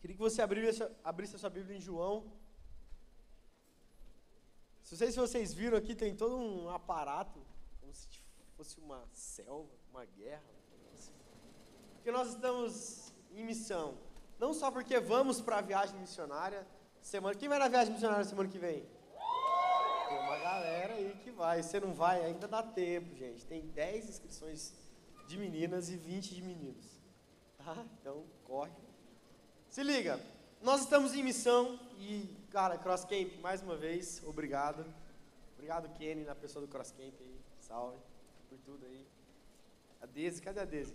Queria que você abrisse a sua Bíblia em João. Não sei se vocês viram aqui, tem todo um aparato, como se fosse uma selva, uma guerra. Porque nós estamos em missão. Não só porque vamos para a viagem missionária semana. Quem vai na viagem missionária semana que vem? Tem uma galera aí que vai. Você não vai, ainda dá tempo, gente. Tem 10 inscrições de meninas e 20 de meninos. Tá? Então, corre. Se liga, nós estamos em missão e, cara, Cross Camp, mais uma vez, obrigado. Obrigado, Kenny, na pessoa do Cross Camp aí. Salve por tudo aí. A Desi, cadê a Desi?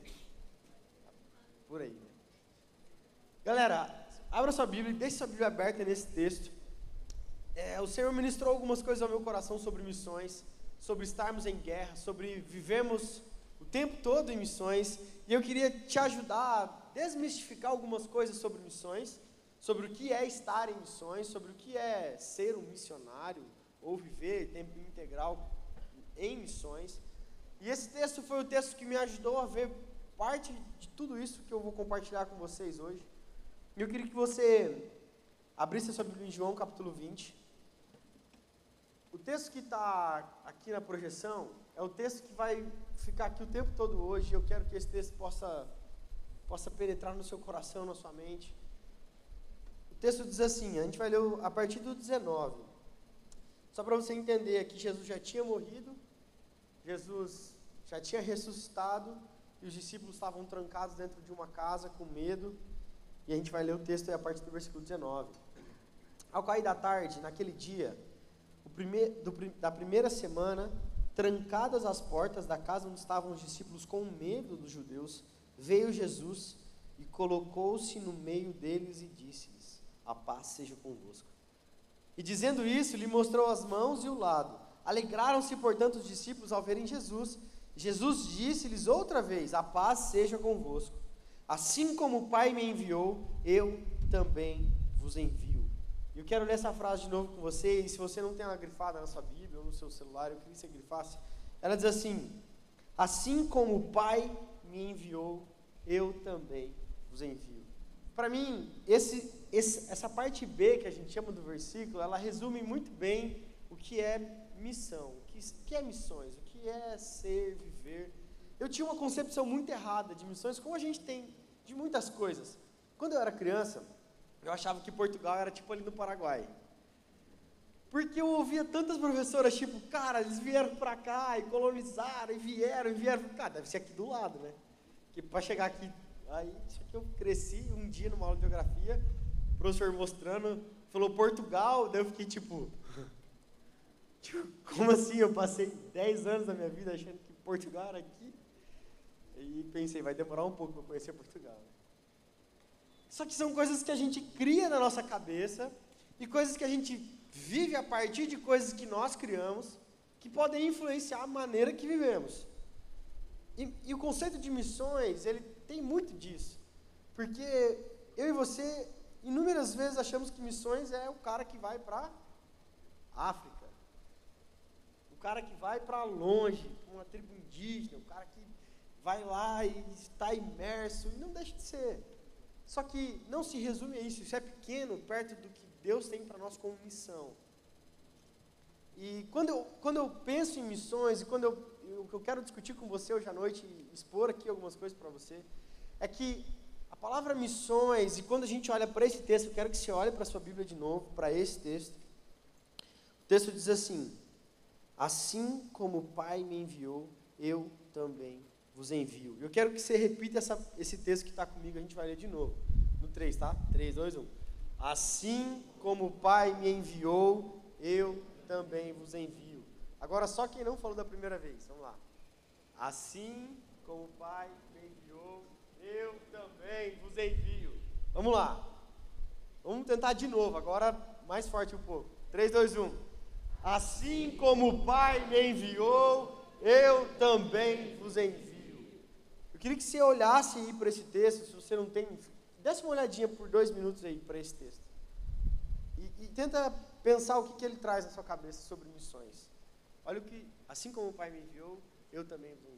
Por aí, né? Galera, abra sua Bíblia e deixe sua Bíblia aberta nesse texto. O Senhor ministrou algumas coisas ao meu coração sobre missões, sobre estarmos em guerra, sobre vivermos o tempo todo em missões. E eu queria te ajudar a desmistificar algumas coisas sobre missões, sobre o que é estar em missões, sobre o que é ser um missionário, ou viver tempo integral em missões. E esse texto foi o texto que me ajudou a ver parte de tudo isso que eu vou compartilhar com vocês hoje. E eu queria que você abrisse a sua Bíblia em João capítulo 20. O texto que está aqui na projeção é o texto que vai ficar aqui o tempo todo hoje. Eu quero que esse texto possa penetrar no seu coração, na sua mente. O texto diz assim, a gente vai ler a partir do 19. Só para você entender aqui, Jesus já tinha morrido, Jesus já tinha ressuscitado, e os discípulos estavam trancados dentro de uma casa com medo. E a gente vai ler o texto aí a partir do versículo 19. Ao cair da tarde, naquele dia, da primeira semana, trancadas as portas da casa onde estavam os discípulos com medo dos judeus, veio Jesus e colocou-se no meio deles e disse-lhes: a paz seja convosco. E dizendo isso, lhe mostrou as mãos e o lado. Alegraram-se, portanto, os discípulos ao verem Jesus. Jesus disse-lhes outra vez: a paz seja convosco. Assim como o Pai me enviou, eu também vos envio. Eu quero ler essa frase de novo com você, e se você não tem ela grifada na sua Bíblia ou no seu celular, eu queria que você grifasse. Ela diz assim: assim como o Pai me enviou, eu também vos envio. Para mim, essa parte B que a gente chama do versículo, ela resume muito bem o que é missão, o que é missões, o que é ser, viver. Eu tinha uma concepção muito errada de missões, como a gente tem de muitas coisas. Quando eu era criança, eu achava que Portugal era tipo ali no Paraguai. Porque eu ouvia tantas professoras, tipo, cara, eles vieram pra cá e colonizaram, e vieram. Cara, deve ser aqui do lado, né? Porque pra chegar aqui, aí, isso aqui eu cresci um dia numa aula de geografia, o professor mostrando, falou Portugal, daí eu fiquei tipo, como assim? Eu passei 10 anos da minha vida achando que Portugal era aqui. E pensei, vai demorar um pouco para conhecer Portugal. Só que são coisas que a gente cria na nossa cabeça e coisas que a gente vive a partir de coisas que nós criamos, que podem influenciar a maneira que vivemos. E o conceito de missões, ele tem muito disso. Porque eu e você, inúmeras vezes achamos que missões é o cara que vai para África, o cara que vai para longe, para uma tribo indígena, o cara que vai lá e está imerso, e não deixa de ser. Só que não se resume a isso, isso é pequeno perto do que Deus tem para nós como missão. E quando eu penso em missões, e o que eu quero discutir com você hoje à noite, e expor aqui algumas coisas para você, é que a palavra missões, e quando a gente olha para esse texto, eu quero que você olhe para a sua Bíblia de novo, para esse texto. O texto diz assim: assim como o Pai me enviou, eu também vos envio. Eu quero que você repita esse texto que está comigo, a gente vai ler de novo. No 3, tá? 3, 2, 1. Assim como o Pai me enviou, eu também vos envio. Agora só quem não falou da primeira vez, vamos lá. Assim como o Pai me enviou, eu também vos envio. Vamos lá. Vamos tentar de novo, agora mais forte um pouco. 3, 2, 1. Assim como o Pai me enviou, eu também vos envio. Eu queria que você olhasse aí para esse texto, se você não tem, desse uma olhadinha por 2 minutos aí para esse texto. E tenta pensar o que ele traz na sua cabeça sobre missões. Olha o que, assim como o Pai me enviou, eu também vos envio.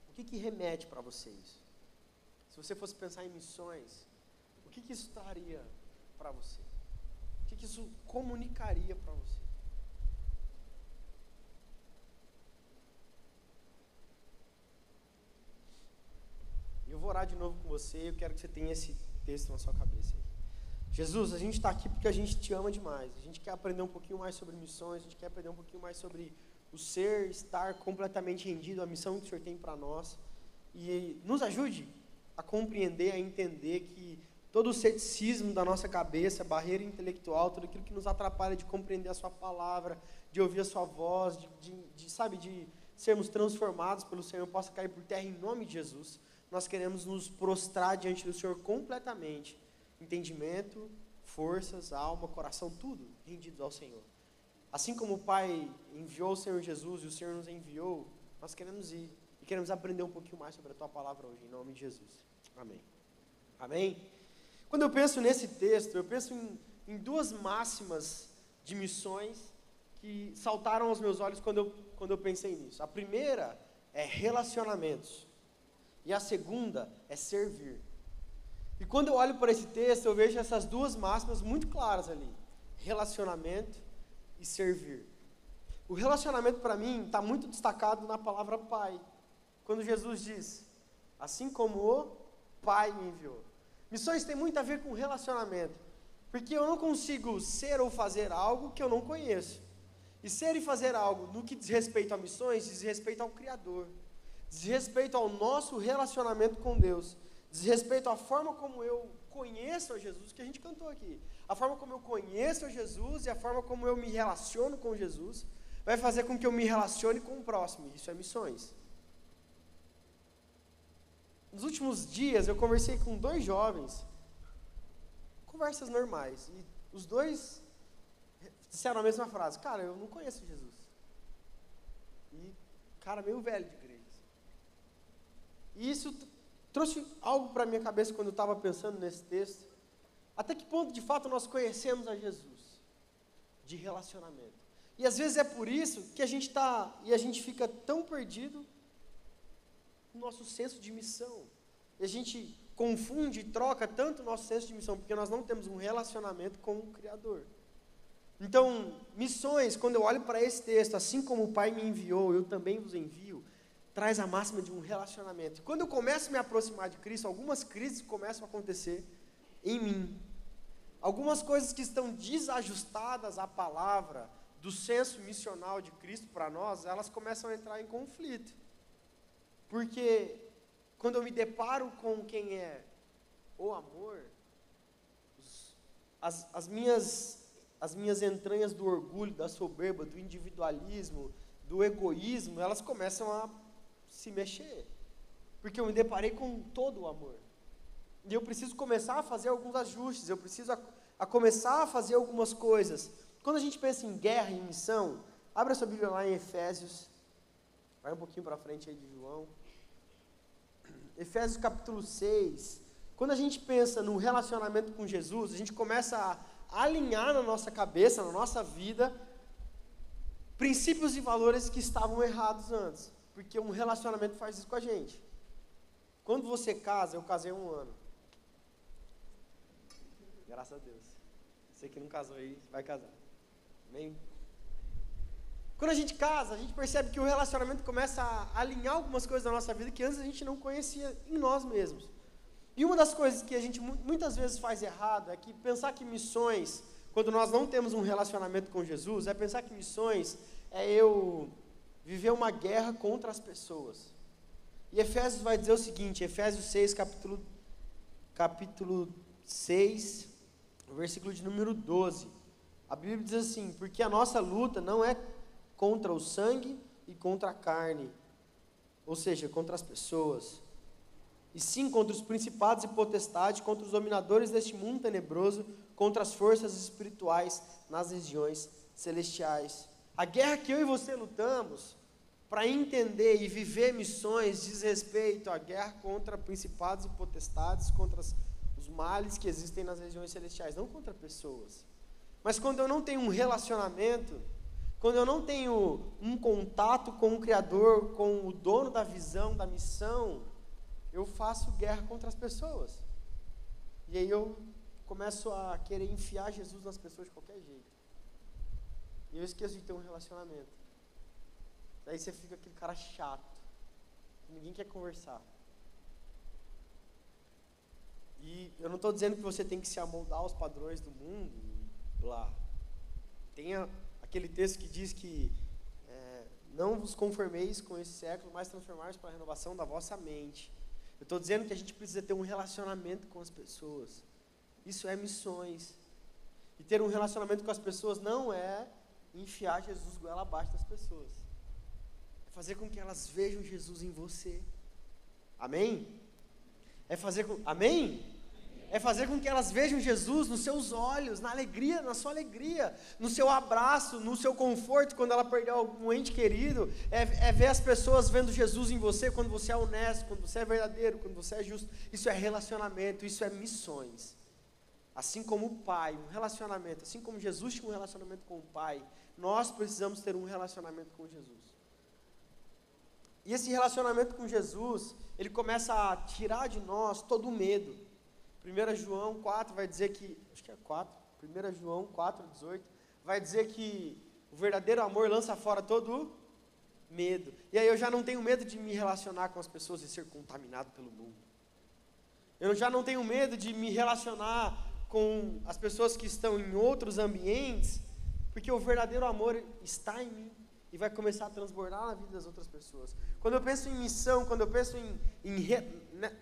O que remete para vocês? se você fosse pensar em missões, o que isso traria para você? O que isso comunicaria para você? Eu vou orar de novo com você, eu quero que você tenha esse texto na sua cabeça aí. Jesus, a gente está aqui porque a gente te ama demais, a gente quer aprender um pouquinho mais sobre missões, a gente quer aprender um pouquinho mais sobre o ser, estar completamente rendido à missão que o Senhor tem para nós, e nos ajude a compreender, a entender que todo o ceticismo da nossa cabeça, barreira intelectual, tudo aquilo que nos atrapalha de compreender a sua palavra, de ouvir a sua voz, de sermos transformados pelo Senhor, possa cair por terra em nome de Jesus. Nós queremos nos prostrar diante do Senhor completamente, entendimento, forças, alma, coração, tudo rendidos ao Senhor. Assim como o Pai enviou o Senhor Jesus e o Senhor nos enviou, nós queremos ir e queremos aprender um pouquinho mais sobre a Tua palavra hoje, em nome de Jesus. Amém. Amém? Quando eu penso nesse texto, eu penso em duas máximas de missões que saltaram aos meus olhos quando eu pensei nisso. A primeira é relacionamentos. E a segunda é servir. E quando eu olho para esse texto, eu vejo essas duas máximas muito claras ali. Relacionamento e servir. O relacionamento para mim está muito destacado na palavra Pai. Quando Jesus diz, assim como o Pai me enviou. Missões tem muito a ver com relacionamento. Porque eu não consigo ser ou fazer algo que eu não conheço. E ser e fazer algo no que diz respeito a missões, diz respeito ao Criador. Diz respeito ao nosso relacionamento com Deus, diz respeito à forma como eu conheço a Jesus, que a gente cantou aqui, a forma como eu conheço a Jesus e a forma como eu me relaciono com Jesus, vai fazer com que eu me relacione com o próximo, isso é missões. Nos últimos dias eu conversei com 2 jovens, conversas normais, e os dois disseram a mesma frase, cara, eu não conheço Jesus. E cara meio velho de igreja. E isso trouxe algo para a minha cabeça quando eu estava pensando nesse texto. Até que ponto, de fato, nós conhecemos a Jesus? De relacionamento. E às vezes é por isso que a gente fica tão perdido no nosso senso de missão. E a gente confunde e troca tanto o nosso senso de missão, porque nós não temos um relacionamento com o Criador. Então, missões, quando eu olho para esse texto, assim como o Pai me enviou, eu também vos envio, traz a máxima de um relacionamento. Quando eu começo a me aproximar de Cristo, algumas crises começam a acontecer em mim. Algumas coisas que estão desajustadas à palavra do senso missional de Cristo para nós, elas começam a entrar em conflito. Porque quando eu me deparo com quem é o amor, as minhas entranhas do orgulho, da soberba, do individualismo, do egoísmo, elas começam a se mexer, porque eu me deparei com todo o amor, e eu preciso começar a fazer alguns ajustes, eu preciso a começar a fazer algumas coisas. Quando a gente pensa em guerra e em missão, abra sua Bíblia lá em Efésios, vai um pouquinho para frente aí de João, Efésios capítulo 6, quando a gente pensa no relacionamento com Jesus, a gente começa a alinhar na nossa cabeça, na nossa vida, princípios e valores que estavam errados antes. Porque um relacionamento faz isso com a gente. Quando você casa, eu casei 1 ano. Graças a Deus. Você que não casou aí, vai casar. Amém? Quando a gente casa, a gente percebe que o relacionamento começa a alinhar algumas coisas da nossa vida que antes a gente não conhecia em nós mesmos. E uma das coisas que a gente muitas vezes faz errado é que pensar que missões, quando nós não temos um relacionamento com Jesus, é pensar que missões é eu viver uma guerra contra as pessoas. E Efésios vai dizer o seguinte, Efésios 6, capítulo 6, versículo de número 12. A Bíblia diz assim, porque a nossa luta não é contra o sangue e contra a carne, ou seja, contra as pessoas, e sim contra os principados e potestades, contra os dominadores deste mundo tenebroso, contra as forças espirituais nas regiões celestiais. A guerra que eu e você lutamos para entender e viver missões diz respeito à guerra contra principados e potestades, contra os males que existem nas regiões celestiais, não contra pessoas. Mas quando eu não tenho um relacionamento, quando eu não tenho um contato com o Criador, com o dono da visão, da missão, eu faço guerra contra as pessoas. E aí eu começo a querer enfiar Jesus nas pessoas de qualquer jeito. E eu esqueço de ter um relacionamento. Daí você fica aquele cara chato, que ninguém quer conversar. E eu não estou dizendo que você tem que se amoldar aos padrões do mundo, blá. Tem aquele texto que diz que não vos conformeis com esse século, mas transformai-vos para a renovação da vossa mente. Eu estou dizendo que a gente precisa ter um relacionamento com as pessoas. Isso é missões. E ter um relacionamento com as pessoas não é enfiar Jesus goela abaixo das pessoas. É fazer com que elas vejam Jesus em você. Amém? Amém? É fazer com que elas vejam Jesus nos seus olhos, na alegria, na sua alegria, no seu abraço, no seu conforto, quando ela perdeu algum ente querido. É ver as pessoas vendo Jesus em você, quando você é honesto, quando você é verdadeiro, quando você é justo. Isso é relacionamento, isso é missões. Assim como o Pai, um relacionamento, assim como Jesus tinha um relacionamento com o Pai, nós precisamos ter um relacionamento com Jesus. E esse relacionamento com Jesus, ele começa a tirar de nós todo o medo. 1 João 4 vai dizer que, acho que é 4, 1 João 4, 18, vai dizer que o verdadeiro amor lança fora todo o medo. E aí eu já não tenho medo de me relacionar com as pessoas e ser contaminado pelo mundo. Eu já não tenho medo de me relacionar com as pessoas que estão em outros ambientes, porque o verdadeiro amor está em mim e vai começar a transbordar na vida das outras pessoas. Quando eu penso em missão, quando eu penso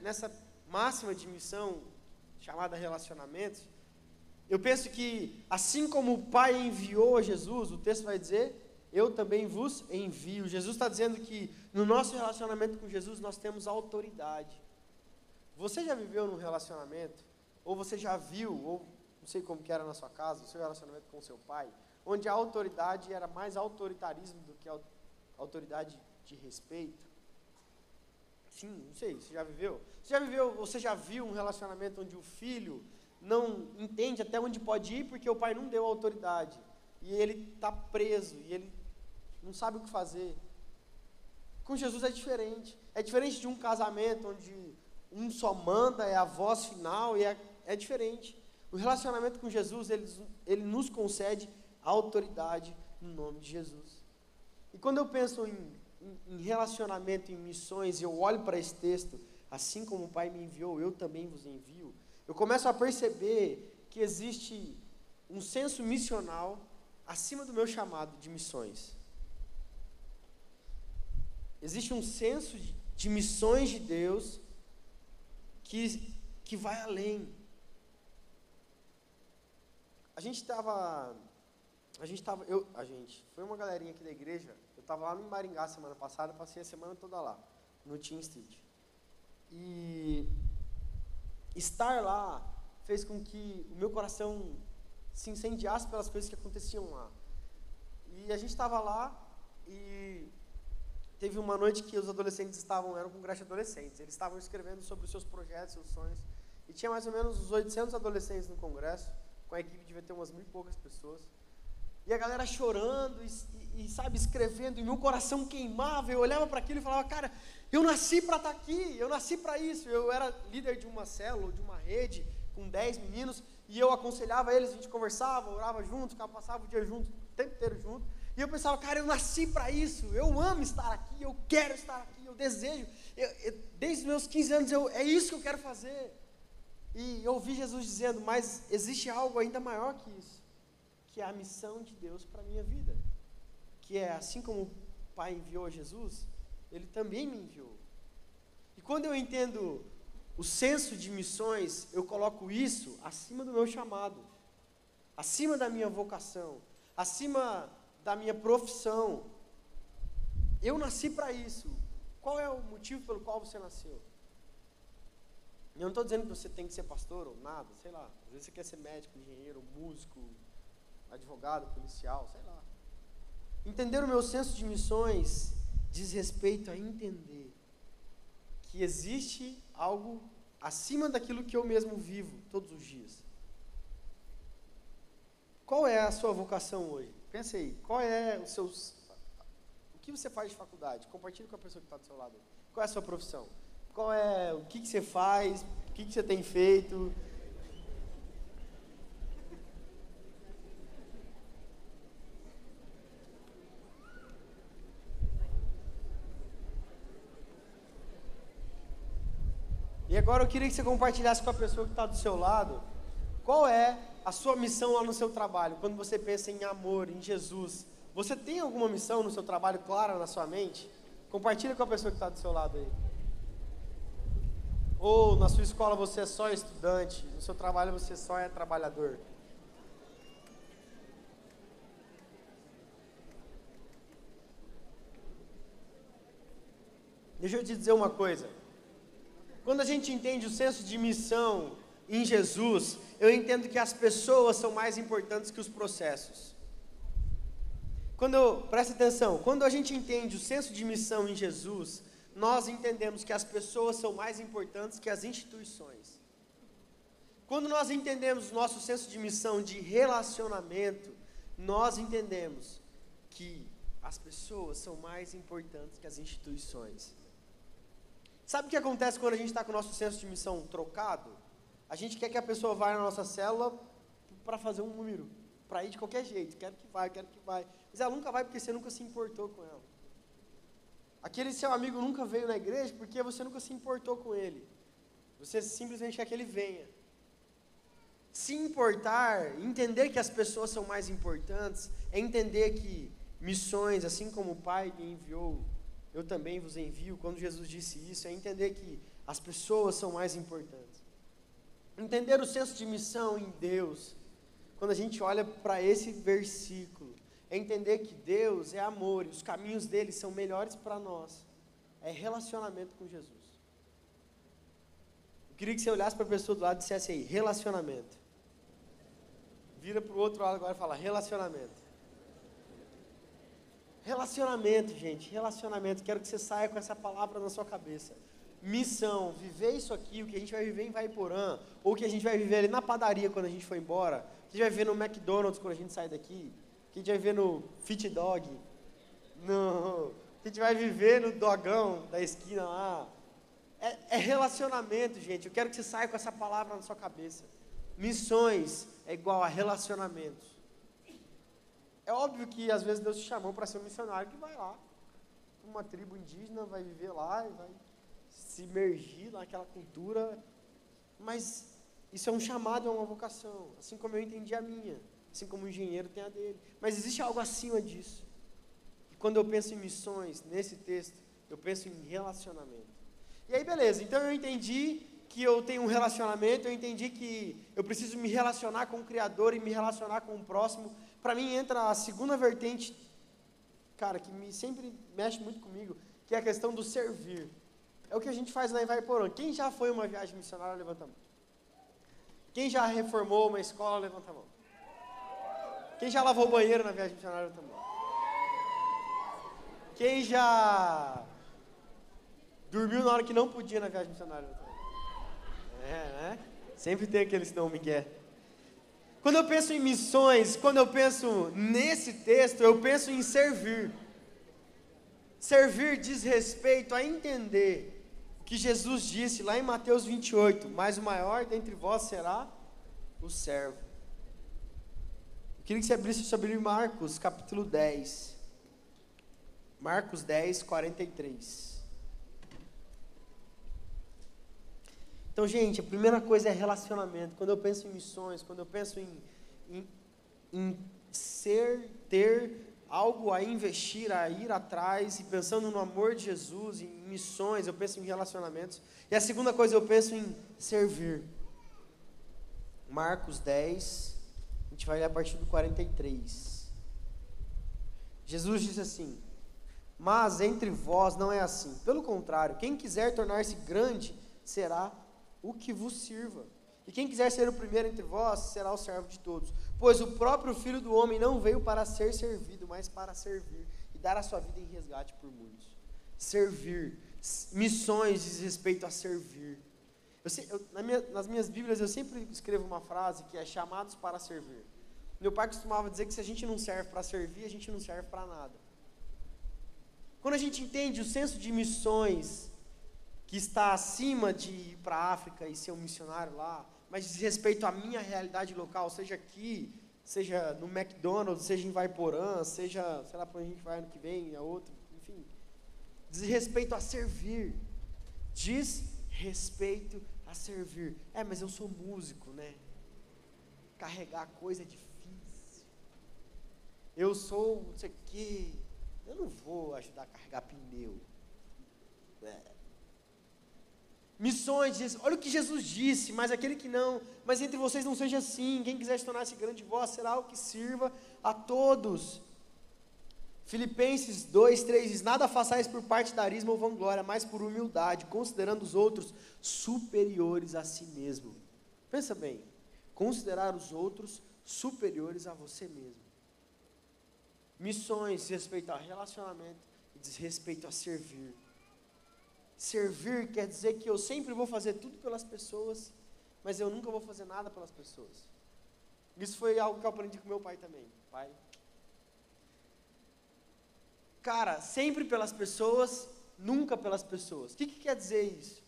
nessa máxima de missão chamada relacionamentos, eu penso que assim como o Pai enviou Jesus, o texto vai dizer, eu também vos envio. Jesus está dizendo que no nosso relacionamento com Jesus nós temos autoridade. Você já viveu num relacionamento, ou você já viu, ou não sei como que era na sua casa, o seu relacionamento com o seu pai, onde a autoridade era mais autoritarismo do que a autoridade de respeito? Sim, não sei, você já viveu? Você já viu um relacionamento onde o filho não entende até onde pode ir porque o pai não deu autoridade, e ele está preso, e ele não sabe o que fazer? Com Jesus é diferente de um casamento onde um só manda, é a voz final, e é diferente. O relacionamento com Jesus, ele nos concede autoridade no nome de Jesus. E quando eu penso em relacionamento, em missões, eu olho para esse texto, assim como o Pai me enviou, eu também vos envio, eu começo a perceber que existe um senso missional acima do meu chamado de missões. Existe um senso de missões de Deus que vai além. Foi uma galerinha aqui da igreja, eu estava lá no Maringá semana passada, passei a semana toda lá, no Team Street. E estar lá fez com que o meu coração se incendiasse pelas coisas que aconteciam lá. E a gente estava lá e teve uma noite que os adolescentes eram um congresso de adolescentes, eles estavam escrevendo sobre os seus projetos, seus sonhos, e tinha mais ou menos uns 800 adolescentes no congresso, com a equipe devia ter umas 1.000 e poucas pessoas, e a galera chorando, e sabe, escrevendo, e meu coração queimava, eu olhava para aquilo e falava, cara, eu nasci para estar aqui, eu nasci para isso. Eu era líder de uma célula, de uma rede, com 10 meninos, e eu aconselhava eles, a gente conversava, orava junto, passava o dia junto, o tempo inteiro junto, e eu pensava, cara, eu nasci para isso, eu amo estar aqui, eu quero estar aqui, eu desejo, desde os meus 15 anos, é isso que eu quero fazer. E eu ouvi Jesus dizendo, mas existe algo ainda maior que isso, que é a missão de Deus para a minha vida, que é assim como o Pai enviou Jesus, Ele também me enviou. E quando eu entendo o senso de missões, eu coloco isso acima do meu chamado, acima da minha vocação, acima da minha profissão. Eu nasci para isso. Qual é o motivo pelo qual você nasceu? Eu não estou dizendo que você tem que ser pastor ou nada, sei lá. Às vezes você quer ser médico, engenheiro, músico, advogado, policial, sei lá. Entender o meu senso de missões diz respeito a entender que existe algo acima daquilo que eu mesmo vivo todos os dias. Qual é a sua vocação hoje? Pensa aí, o que você faz de faculdade? Compartilhe com a pessoa que está do seu lado. Qual é a sua profissão? o que você faz, o que você tem feito. E agora eu queria que você compartilhasse com a pessoa que está do seu lado, qual é a sua missão lá no seu trabalho, quando você pensa em amor, em Jesus. Você tem alguma missão no seu trabalho clara na sua mente? Compartilha com a pessoa que está do seu lado aí. Ou na sua escola você é só estudante, no seu trabalho você só é trabalhador. Deixa eu te dizer uma coisa. Quando a gente entende o senso de missão em Jesus, eu entendo que as pessoas são mais importantes que os processos. Presta atenção, quando a gente entende o senso de missão em Jesus, nós entendemos que as pessoas são mais importantes que as instituições. Quando nós entendemos o nosso senso de missão de relacionamento, nós entendemos que as pessoas são mais importantes que as instituições. Sabe o que acontece quando a gente está com o nosso senso de missão trocado? A gente quer que a pessoa vá na nossa célula para fazer um número, para ir de qualquer jeito, quero que vai. Mas ela nunca vai porque você nunca se importou com ela. Aquele seu amigo nunca veio na igreja porque você nunca se importou com ele. Você simplesmente quer que ele venha. Se importar, entender que as pessoas são mais importantes, é entender que missões, assim como o Pai me enviou, eu também vos envio. Quando Jesus disse isso, é entender que as pessoas são mais importantes. Entender o senso de missão em Deus, quando a gente olha para esse versículo, é entender que Deus é amor e os caminhos dele são melhores para nós. É relacionamento com Jesus. Eu queria que você olhasse para a pessoa do lado e dissesse aí, relacionamento. Vira para o outro lado agora e fala, relacionamento. Relacionamento, gente, relacionamento. Quero que você saia com essa palavra na sua cabeça. Missão, viver isso aqui, o que a gente vai viver em Vaiporã, ou o que a gente vai viver ali na padaria quando a gente for embora, o que a gente vai viver no McDonald's quando a gente sair daqui, o que a gente vai viver no Fit Dog, o que a gente vai viver no dogão da esquina lá. É relacionamento, gente. Eu quero que você saia com essa palavra na sua cabeça. Missões é igual a relacionamentos. É óbvio que às vezes Deus te chamou para ser um missionário que vai lá, uma tribo indígena, vai viver lá e vai se imergir naquela cultura, mas isso é um chamado, é uma vocação, assim como eu entendi a minha, assim como o engenheiro tem a dele, mas existe algo acima disso. E quando eu penso em missões, nesse texto, eu penso em relacionamento. E aí beleza, então eu entendi que eu tenho um relacionamento, eu entendi que eu preciso me relacionar com o Criador e me relacionar com o próximo. Para mim entra a segunda vertente, cara, que sempre mexe muito comigo, que é a questão do servir. É o que a gente faz lá em Vaiporã. Quem já foi uma viagem missionária, levanta a mão. Quem já reformou uma escola, levanta a mão. Quem já lavou o banheiro na viagem missionária, levanta a mão. Quem já dormiu na hora que não podia na viagem missionária, levanta a mão. Né? Sempre tem aqueles não Miguel. Quando eu penso em missões, quando eu penso nesse texto, eu penso em servir. Servir diz respeito a entender o que Jesus disse lá em Mateus 28, mas o maior dentre vós será o servo. Eu queria que você abrisse sobre Marcos, capítulo 10. Marcos 10, 43. Então, gente, a primeira coisa é relacionamento. Quando eu penso em missões, quando eu penso em ter algo a investir, a ir atrás, e pensando no amor de Jesus, em missões, eu penso em relacionamentos. E a segunda coisa, eu penso em servir. Marcos 10, a gente vai ler a partir do 43. Jesus disse assim: mas entre vós não é assim. Pelo contrário, quem quiser tornar-se grande, será o que vos sirva. E quem quiser ser o primeiro entre vós, será o servo de todos. Pois o próprio Filho do Homem não veio para ser servido, mas para servir e dar a sua vida em resgate por muitos. Servir. Missões diz respeito a servir. Nas minhas Bíblias eu sempre escrevo uma frase que é chamados para servir. Meu pai costumava dizer que se a gente não serve para servir, a gente não serve para nada. Quando a gente entende o senso de missões que está acima de ir para a África e ser um missionário lá, mas diz respeito à minha realidade local, seja aqui, seja no McDonald's, seja em Vaiporã, seja, sei lá para onde a gente vai ano que vem, a outro, enfim. Diz respeito a servir. Diz respeito a servir. Mas eu sou músico, né? Carregar coisa é difícil. Eu sou não sei o quê. Eu não vou ajudar a carregar pneu. Missões, olha o que Jesus disse, mas aquele que não, mas entre vocês não seja assim, quem quiser se tornar esse grande voz, será o que sirva a todos. Filipenses 2:3 diz, nada façais por partidarismo ou vanglória, mas por humildade, considerando os outros superiores a si mesmo. Pensa bem, considerar os outros superiores a você mesmo. Missões diz respeito ao relacionamento e diz respeito a servir. Servir quer dizer que eu sempre vou fazer tudo pelas pessoas, mas eu nunca vou fazer nada pelas pessoas. Isso foi algo que eu aprendi com meu pai também. Pai, cara, sempre pelas pessoas, nunca pelas pessoas. O que quer dizer isso?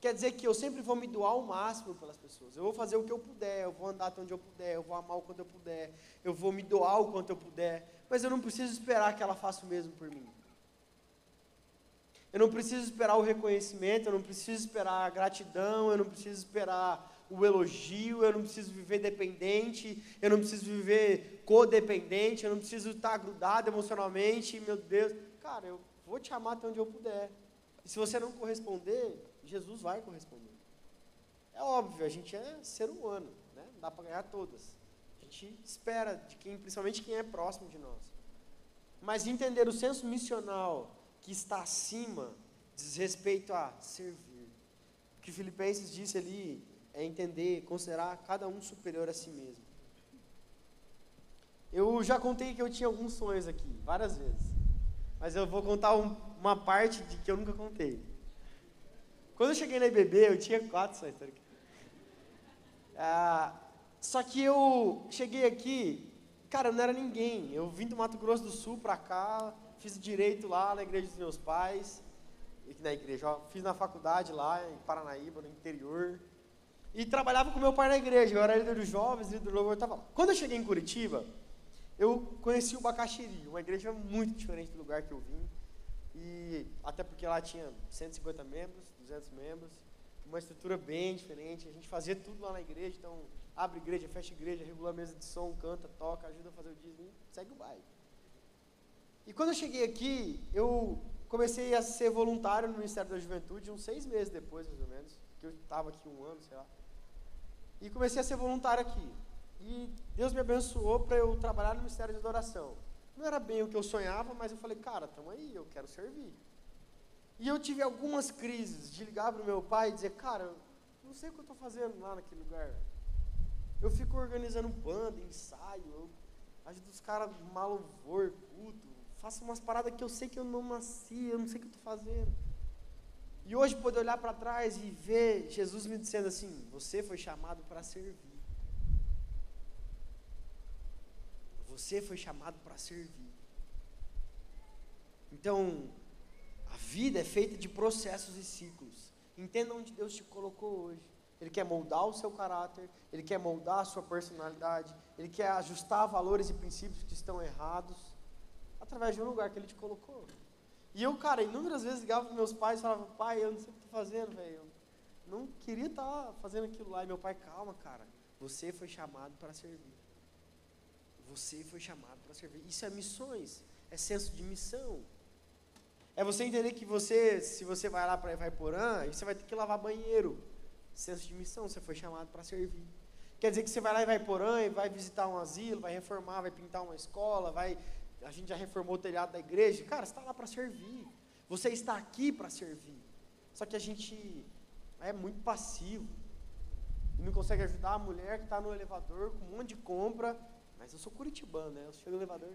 Quer dizer que eu sempre vou me doar ao máximo pelas pessoas. Eu vou fazer o que eu puder, eu vou andar até onde eu puder, eu vou amar o quanto eu puder, eu vou me doar o quanto eu puder, mas eu não preciso esperar que ela faça o mesmo por mim. Eu não preciso esperar o reconhecimento, eu não preciso esperar a gratidão, eu não preciso esperar o elogio, eu não preciso viver dependente, eu não preciso viver codependente, eu não preciso estar grudado emocionalmente, meu Deus. Cara, eu vou te amar até onde eu puder. E se você não corresponder, Jesus vai corresponder. É óbvio, a gente é ser humano, né? Não dá para ganhar todas. A gente espera de quem, principalmente quem é próximo de nós. Mas entender o senso missional que está acima, diz respeito a servir. O que Filipenses disse ali é entender, considerar cada um superior a si mesmo. Eu já contei que eu tinha alguns sonhos aqui, várias vezes. Mas eu vou contar uma parte de que eu nunca contei. Quando eu cheguei na IBB, eu tinha 4 sonhos. Só que eu cheguei aqui, cara, eu não era ninguém. Eu vim do Mato Grosso do Sul pra cá, fiz direito lá na igreja dos meus pais, fiz na faculdade lá em Paranaíba, no interior, e trabalhava com meu pai na igreja. Eu era líder dos jovens, líder do louvor, estava lá. Quando eu cheguei em Curitiba, eu conheci o Bacaxiri, uma igreja muito diferente do lugar que eu vim, e até porque lá tinha 150 membros, 200 membros, uma estrutura bem diferente. A gente fazia tudo lá na igreja, então abre igreja, fecha igreja, regula a mesa de som, canta, toca, ajuda a fazer o dízimo, segue o baile. E quando eu cheguei aqui, eu comecei a ser voluntário no Ministério da Juventude, uns 6 meses depois, mais ou menos, que eu estava aqui 1 ano, sei lá. E comecei a ser voluntário aqui. E Deus me abençoou para eu trabalhar no Ministério de Adoração. Não era bem o que eu sonhava, mas eu falei, cara, estamos aí, eu quero servir. E eu tive algumas crises de ligar para o meu pai e dizer, cara, eu não sei o que eu estou fazendo lá naquele lugar. Eu fico organizando banda, ensaio, eu ajudo os caras a arrumar louvor, culto, faço umas paradas que eu sei que eu não nasci, eu não sei o que eu estou fazendo. E hoje poder olhar para trás e ver Jesus me dizendo assim, você foi chamado para servir. Você foi chamado para servir. Então, a vida é feita de processos e ciclos. Entenda onde Deus te colocou hoje. Ele quer moldar o seu caráter, Ele quer moldar a sua personalidade, Ele quer ajustar valores e princípios que estão errados, através de um lugar que Ele te colocou. E eu, cara, inúmeras vezes ligava para meus pais e falava, pai, eu não sei o que estou fazendo, velho. Eu não queria estar fazendo aquilo lá. E meu pai, calma, cara, você foi chamado para servir. Você foi chamado para servir. Isso é missões, é senso de missão. É você entender que se você vai lá para Ivaiporã, você vai ter que lavar banheiro. Senso de missão, você foi chamado para servir. Quer dizer que você vai lá em Ivaiporã e vai visitar um asilo, vai reformar, vai pintar uma escola, a gente já reformou o telhado da igreja. Cara, você está lá para servir. Você está aqui para servir. Só que a gente é muito passivo. E não consegue ajudar a mulher que está no elevador com um monte de compra. Mas eu sou curitibano, né? Eu chego no elevador.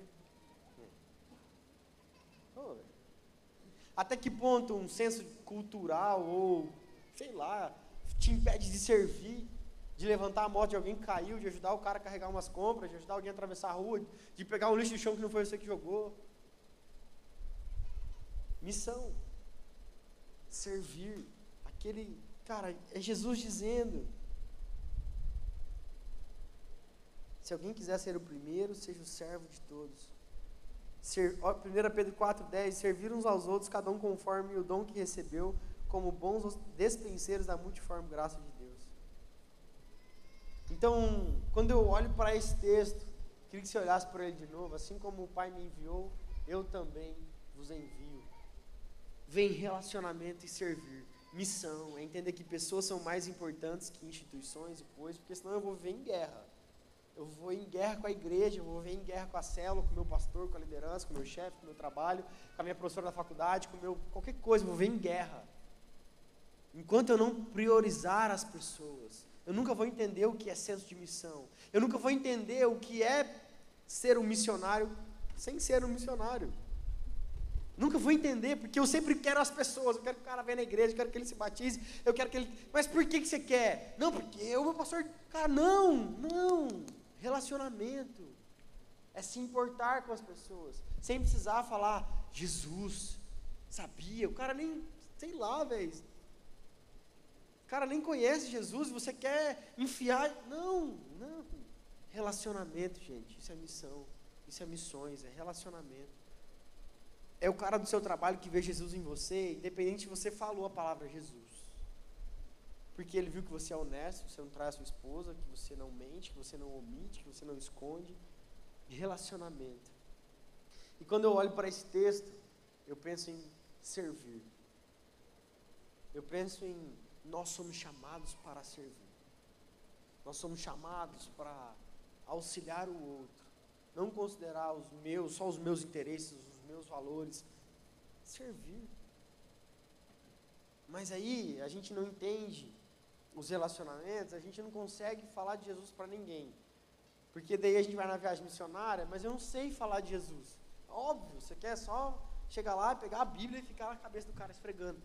Até que ponto um senso cultural ou, sei lá, te impede de servir, de levantar a moto de alguém que caiu, de ajudar o cara a carregar umas compras, de ajudar alguém a atravessar a rua, de pegar um lixo do chão que não foi você que jogou. Missão. Servir. Porque cara, é Jesus dizendo. Se alguém quiser ser o primeiro, seja o servo de todos. 1 Pedro 4,10, servir uns aos outros, cada um conforme o dom que recebeu, como bons despenseiros da multiforme graça de Deus. Então, quando eu olho para esse texto, queria que você olhasse para ele de novo, assim como o Pai me enviou, eu também vos envio. Vem relacionamento e servir. Missão, é entender que pessoas são mais importantes que instituições e coisas, porque senão eu vou viver em guerra. Eu vou em guerra com a igreja, eu vou viver em guerra com a célula, com o meu pastor, com a liderança, com o meu chefe, com o meu trabalho, com a minha professora da faculdade, qualquer coisa, eu vou viver em guerra. Enquanto eu não priorizar as pessoas, eu nunca vou entender o que é senso de missão. Eu nunca vou entender o que é ser um missionário sem ser um missionário. Nunca vou entender, porque eu sempre quero as pessoas, eu quero que o cara venha na igreja, eu quero que ele se batize, eu quero que ele... Mas por que você quer? Não, porque o meu pastor... Cara, não. Relacionamento é se importar com as pessoas, sem precisar falar, Jesus, sabia? O cara nem, sei lá, velho. O cara nem conhece Jesus, você quer enfiar... Não. Relacionamento, gente, isso é missão, isso é missões, é relacionamento. É o cara do seu trabalho que vê Jesus em você, independente se você falou a palavra Jesus. Porque ele viu que você é honesto, que você não trai a sua esposa, que você não mente, que você não omite, que você não esconde. Relacionamento. E quando eu olho para esse texto, eu penso em servir. Eu penso em nós somos chamados para servir. Nós somos chamados para auxiliar o outro. Não considerar só os meus interesses, os meus valores. Servir. Mas aí a gente não entende os relacionamentos, a gente não consegue falar de Jesus para ninguém. Porque daí a gente vai na viagem missionária, mas eu não sei falar de Jesus. Óbvio, você quer só chegar lá, pegar a Bíblia e ficar na cabeça do cara esfregando.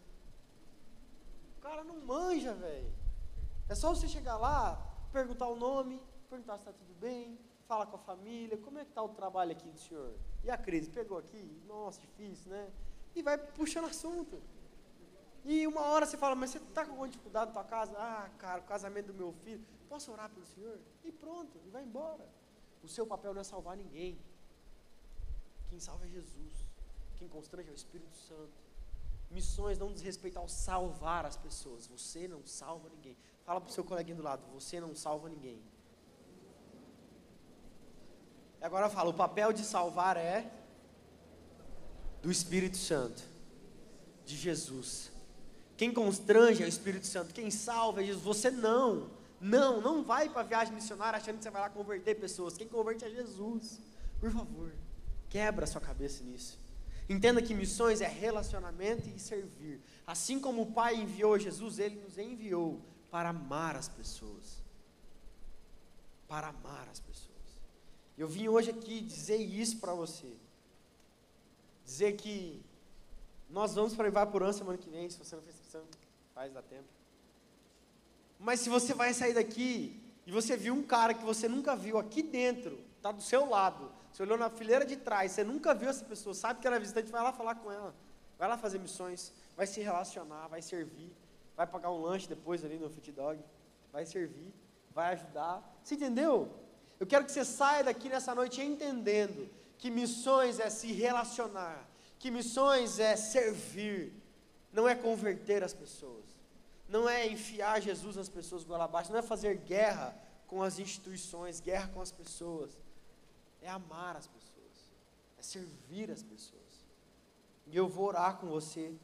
O cara não manja, velho. É só você chegar lá, perguntar o nome, perguntar se está tudo bem, fala com a família, como é que está o trabalho aqui do senhor? E a crise, pegou aqui? Nossa, difícil, né? E vai puxando assunto. E uma hora você fala, mas você está com alguma dificuldade na tua casa? Ah, cara, o casamento do meu filho, posso orar pelo senhor? E pronto, e vai embora. O seu papel não é salvar ninguém. Quem salva é Jesus. Quem constrange é o Espírito Santo. Missões não diz respeito ao salvar as pessoas. Você não salva ninguém. Fala para o seu coleguinha do lado, você não salva ninguém. Agora fala, o papel de salvar é do Espírito Santo, de Jesus. Quem constrange é o Espírito Santo, quem salva é Jesus. Você não vai para a viagem missionária achando que você vai lá converter pessoas. Quem converte é Jesus. Por favor, quebra a sua cabeça nisso. Entenda que missões é relacionamento e servir. Assim como o Pai enviou Jesus, Ele nos enviou para amar as pessoas. Para amar as pessoas. Eu vim hoje aqui dizer isso para você. Dizer que nós vamos para Ivapurã semana que vem. Se você não fez inscrição, faz, dá tempo. Mas se você vai sair daqui e você viu um cara que você nunca viu aqui dentro, está do seu lado, você olhou na fileira de trás, você nunca viu essa pessoa, sabe que ela é visitante, vai lá falar com ela, vai lá fazer missões, vai se relacionar, vai servir, vai pagar um lanche depois ali no Fit Dog, vai servir, vai ajudar. Você entendeu? Eu quero que você saia daqui nessa noite entendendo que missões é se relacionar, que missões é servir, não é converter as pessoas, não é enfiar Jesus nas pessoas goela abaixo, não é fazer guerra com as instituições, guerra com as pessoas, é amar as pessoas, é servir as pessoas. E eu vou orar com você,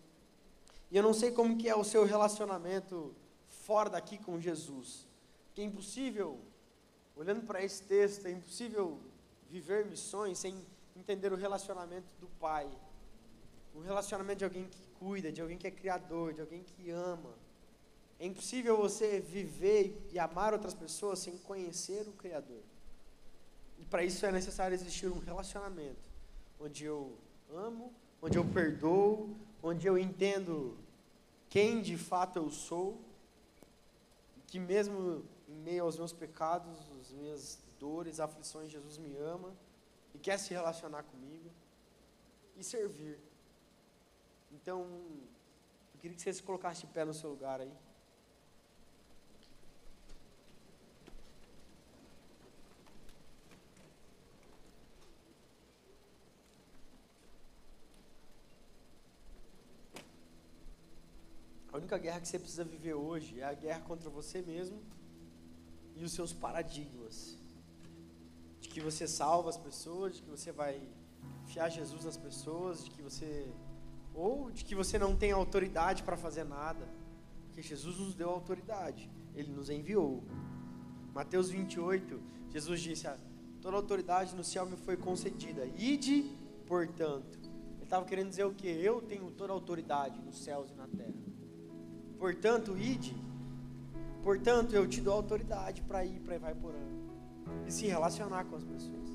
e eu não sei como que é o seu relacionamento fora daqui com Jesus, que é impossível, olhando para esse texto, é impossível viver missões sem entender o relacionamento do Pai, o relacionamento de alguém que cuida, de alguém que é criador, de alguém que ama. É impossível você viver e amar outras pessoas sem conhecer o Criador. E para isso é necessário existir um relacionamento, onde eu amo, onde eu perdoo, onde eu entendo quem de fato eu sou, e que mesmo em meio aos meus pecados, as minhas dores, aflições, Jesus me ama e quer se relacionar comigo e servir. Então, Eu queria que você se colocasse de pé no seu lugar aí. A única guerra que você precisa viver hoje é a guerra contra você mesmo e os seus paradigmas. De que você salva as pessoas, de que você vai enfiar Jesus nas pessoas, de que você não tem autoridade para fazer nada. Porque Jesus nos deu autoridade, Ele nos enviou. Mateus 28, Jesus disse, toda autoridade no céu me foi concedida. Ide, portanto. Ele estava querendo dizer o quê? Eu tenho toda a autoridade nos céus e na terra. Portanto, ide. Portanto, eu te dou autoridade para ir para Ivaiporã e se relacionar com as pessoas.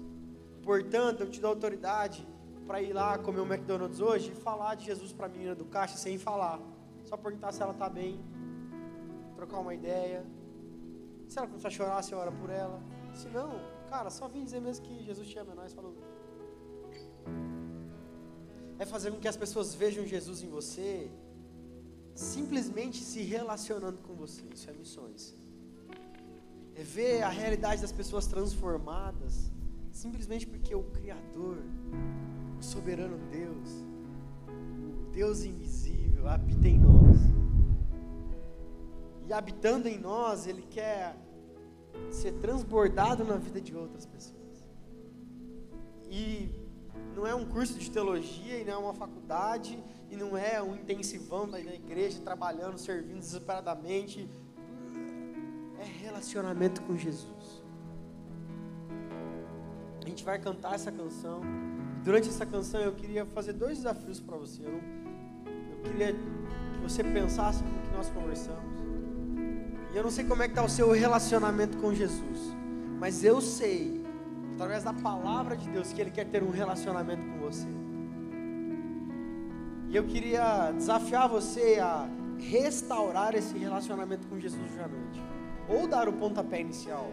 Portanto, eu te dou autoridade para ir lá comer um McDonald's hoje e falar de Jesus para a menina do caixa sem falar. Só perguntar se ela está bem, trocar uma ideia. Se ela começar a chorar, você ora por ela. Se não, cara, só vim dizer mesmo que Jesus te ama, nós falou. É fazer com que as pessoas vejam Jesus em você, simplesmente se relacionando com você. Isso é missões. É ver a realidade das pessoas transformadas, simplesmente porque o Criador, o soberano Deus, o Deus invisível, habita em nós. E habitando em nós, Ele quer ser transbordado na vida de outras pessoas. E não é um curso de teologia, e não é uma faculdade, e não é um intensivão da igreja, trabalhando, servindo desesperadamente. É relacionamento com Jesus. A gente vai cantar essa canção. Durante essa canção eu queria fazer 2 desafios para você. Eu queria que você pensasse no que nós conversamos. E eu não sei como é que está o seu relacionamento com Jesus, mas eu sei, através da palavra de Deus, que Ele quer ter um relacionamento com você. E eu queria desafiar você a restaurar esse relacionamento com Jesus hoje à noite, ou dar o pontapé inicial.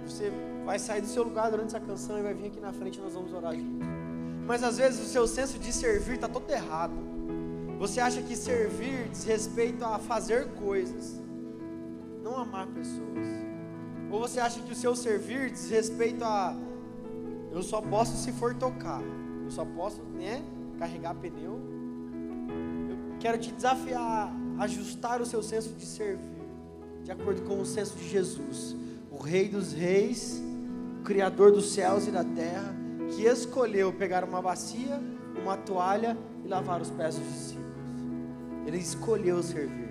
Você vai sair do seu lugar durante essa canção e vai vir aqui na frente e nós vamos orar juntos. Mas às vezes o seu senso de servir está todo errado. Você acha que servir diz respeito a fazer coisas, não amar pessoas. Ou você acha que o seu servir diz respeito a eu só posso se for tocar, eu só posso, carregar pneu. Eu quero te desafiar a ajustar o seu senso de servir de acordo com o senso de Jesus, o Rei dos Reis, o Criador dos céus e da terra, que escolheu pegar uma bacia, uma toalha e lavar os pés dos discípulos. Ele escolheu servir.